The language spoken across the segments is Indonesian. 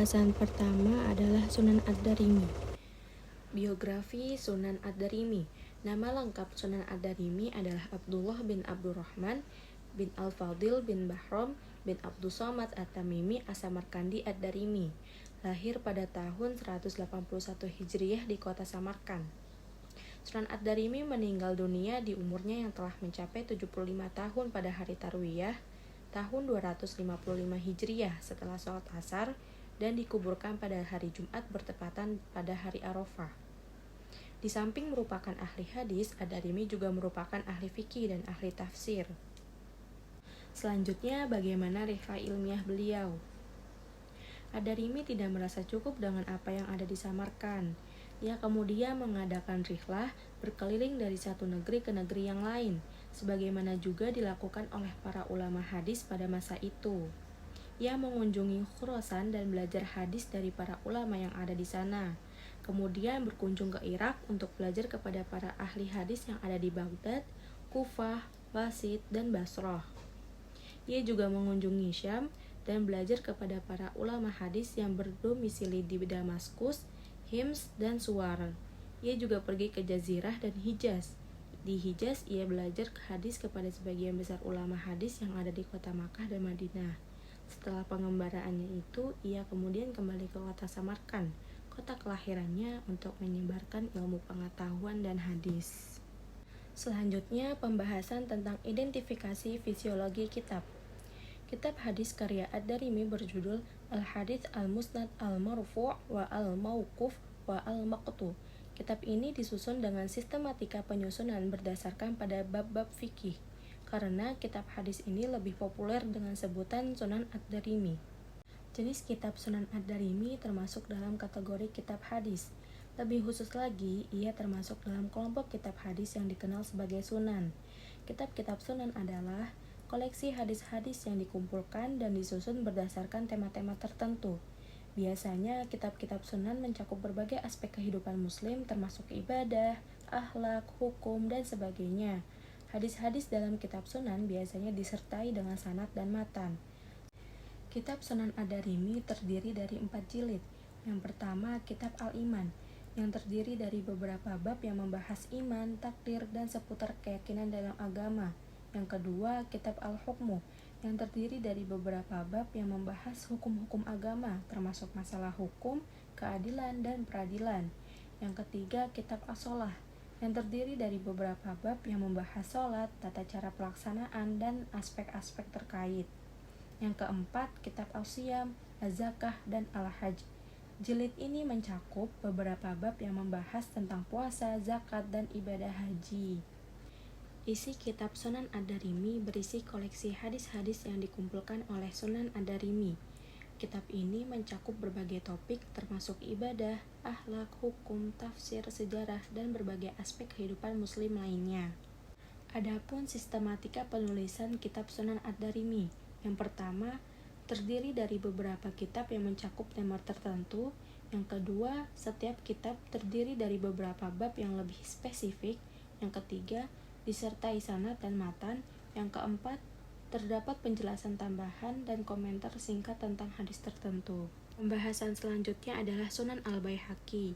Pembahasan pertama adalah Sunan Ad-Darimi. Biografi Sunan Ad-Darimi. Nama lengkap Sunan Ad-Darimi adalah Abdullah bin Abdurrahman bin Al-Fadil bin Bahram bin Abdus Somad At-Tamimi As-Samarkandi Ad-Darimi. Lahir pada tahun 181 Hijriah di kota Samarkand. Sunan Ad-Darimi meninggal dunia di umurnya yang telah mencapai 75 tahun pada hari Tarwiyah tahun 255 Hijriah setelah sholat asar dan dikuburkan pada hari Jumat bertepatan pada hari Arafah. Di samping merupakan ahli hadis, Ad-Darimi juga merupakan ahli fikih dan ahli tafsir. Selanjutnya, bagaimana rihlah ilmiah beliau? Ad-Darimi tidak merasa cukup dengan apa yang ada di Samarkand. Ia kemudian mengadakan rihlah berkeliling dari satu negeri ke negeri yang lain, sebagaimana juga dilakukan oleh para ulama hadis pada masa itu. Ia mengunjungi Khurasan dan belajar hadis dari para ulama yang ada di sana. Kemudian berkunjung ke Irak untuk belajar kepada para ahli hadis yang ada di Baghdad, Kufah, Wasit, dan Basrah. Ia juga mengunjungi Syam dan belajar kepada para ulama hadis yang berdomisili di Damaskus, Hims, dan Suwar. Ia juga pergi ke Jazirah dan Hijaz. Di Hijaz, ia belajar hadis kepada sebagian besar ulama hadis yang ada di kota Makkah dan Madinah. Setelah pengembaraannya itu, ia kemudian kembali ke kota Samarkand, kota kelahirannya, untuk menyebarkan ilmu pengetahuan dan hadis. Selanjutnya, pembahasan tentang identifikasi fisiologi kitab. Kitab hadis karya Ad-Darimi berjudul Al-Hadits Al-Musnad Al-Marfu' wa Al-Mauquf wa Al-Maqtu'. Kitab ini disusun dengan sistematika penyusunan berdasarkan pada bab-bab fikih, karena kitab hadis ini lebih populer dengan sebutan Sunan Ad-Darimi. Jenis kitab Sunan Ad-Darimi termasuk dalam kategori kitab hadis. Lebih khusus lagi, ia termasuk dalam kelompok kitab hadis yang dikenal sebagai sunan. Kitab-kitab sunan adalah koleksi hadis-hadis yang dikumpulkan dan disusun berdasarkan tema-tema tertentu. Biasanya, kitab-kitab sunan mencakup berbagai aspek kehidupan muslim termasuk ibadah, akhlak, hukum, dan sebagainya. Hadis-hadis dalam kitab sunan biasanya disertai dengan sanad dan matan. Kitab Sunan Ad-Darimi terdiri dari 4 jilid. Yang pertama, Kitab Al-Iman, yang terdiri dari beberapa bab yang membahas iman, takdir, dan seputar keyakinan dalam agama. Yang kedua, Kitab Al-Hukmu, yang terdiri dari beberapa bab yang membahas hukum-hukum agama, termasuk masalah hukum, keadilan, dan peradilan. Yang ketiga, Kitab As-Shalah, yang terdiri dari beberapa bab yang membahas sholat, tata cara pelaksanaan, dan aspek-aspek terkait. Yang keempat, Kitab Al-Siyam, Az-Zakah, dan Al-Hajj. Jilid ini mencakup beberapa bab yang membahas tentang puasa, zakat, dan ibadah haji. Isi kitab Sunan Ad-Darimi berisi koleksi hadis-hadis yang dikumpulkan oleh Sunan Ad-Darimi. Kitab ini mencakup berbagai topik termasuk ibadah, akhlak, hukum, tafsir, sejarah, dan berbagai aspek kehidupan muslim lainnya. Adapun sistematika penulisan kitab Sunan Ad-Darimi, yang pertama, terdiri dari beberapa kitab yang mencakup tema tertentu. Yang kedua, setiap kitab terdiri dari beberapa bab yang lebih spesifik. Yang ketiga, disertai sanad dan matan. Yang keempat, terdapat penjelasan tambahan dan komentar singkat tentang hadis tertentu. Pembahasan selanjutnya adalah Sunan Al-Baihaqi.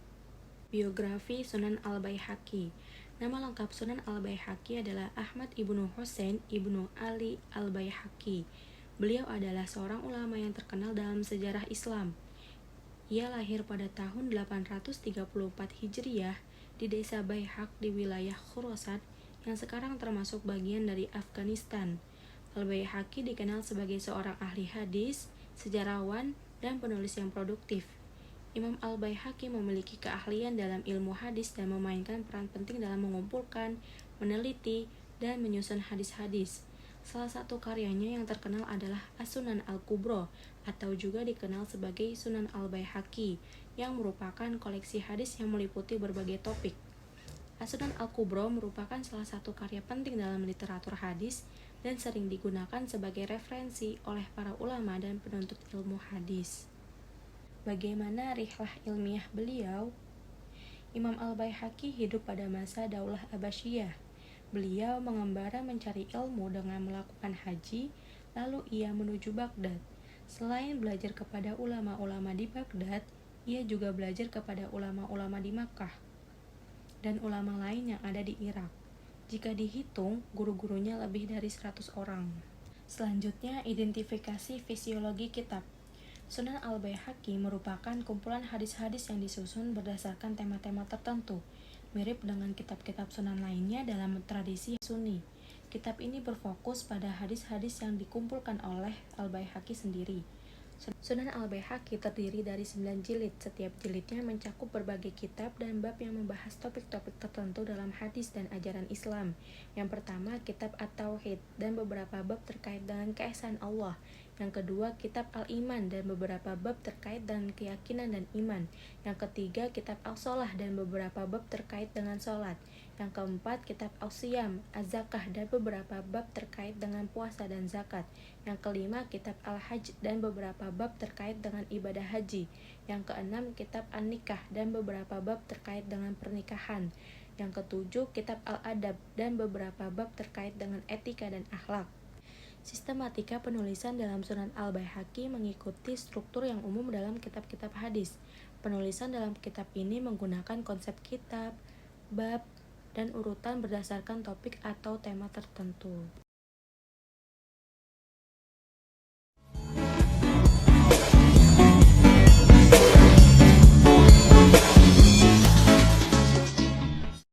Biografi Sunan Al-Baihaqi. Nama lengkap Sunan Al-Baihaqi adalah Ahmad ibnu Husain ibnu Ali Al-Baihaqi. Beliau adalah seorang ulama yang terkenal dalam sejarah Islam. Ia lahir pada tahun 834 Hijriah di desa Baihaq di wilayah Khurasan yang sekarang termasuk bagian dari Afghanistan. Al-Baihaqi dikenal sebagai seorang ahli hadis, sejarawan, dan penulis yang produktif. Imam Al-Baihaqi memiliki keahlian dalam ilmu hadis dan memainkan peran penting dalam mengumpulkan, meneliti, dan menyusun hadis-hadis. Salah satu karyanya yang terkenal adalah As-Sunan Al-Kubra, atau juga dikenal sebagai Sunan Al-Baihaqi, yang merupakan koleksi hadis yang meliputi berbagai topik. As-Sunan Al-Kubra merupakan salah satu karya penting dalam literatur hadis dan sering digunakan sebagai referensi oleh para ulama dan penuntut ilmu hadis. Bagaimana rihlah ilmiah beliau? Imam Al-Baihaqi hidup pada masa Daulah Abbasiyah. Beliau mengembara mencari ilmu dengan melakukan haji, lalu ia menuju Baghdad. Selain belajar kepada ulama-ulama di Baghdad, ia juga belajar kepada ulama-ulama di Makkah dan ulama lain yang ada di Irak. Jika dihitung, guru-gurunya lebih dari 100 orang. Selanjutnya, identifikasi fisiologi kitab. Sunan Al-Baihaqi merupakan kumpulan hadis-hadis yang disusun berdasarkan tema-tema tertentu, mirip dengan kitab-kitab sunan lainnya dalam tradisi Sunni. Kitab ini berfokus pada hadis-hadis yang dikumpulkan oleh Al-Baihaqi sendiri. Sunan Al-Baihaqi terdiri dari 9 jilid. Setiap jilidnya mencakup berbagai kitab dan bab yang membahas topik-topik tertentu dalam hadis dan ajaran Islam. Yang pertama, kitab At-Tauhid dan beberapa bab terkait dengan keesaan Allah. Yang kedua, kitab Al-Iman dan beberapa bab terkait dengan keyakinan dan iman. Yang ketiga, kitab Al-Shalah dan beberapa bab terkait dengan sholat. Yang keempat, kitab Al-Siyam, Az-Zakah dan beberapa bab terkait dengan puasa dan zakat. Yang kelima, kitab Al-Hajj dan beberapa bab terkait dengan ibadah haji. Yang keenam, kitab An-Nikah dan beberapa bab terkait dengan pernikahan. Yang ketujuh, kitab Al-Adab dan beberapa bab terkait dengan etika dan akhlak. Sistematika penulisan dalam Sunan Al-Baihaqi mengikuti struktur yang umum dalam kitab-kitab hadis. Penulisan dalam kitab ini menggunakan konsep kitab, bab, dan urutan berdasarkan topik atau tema tertentu.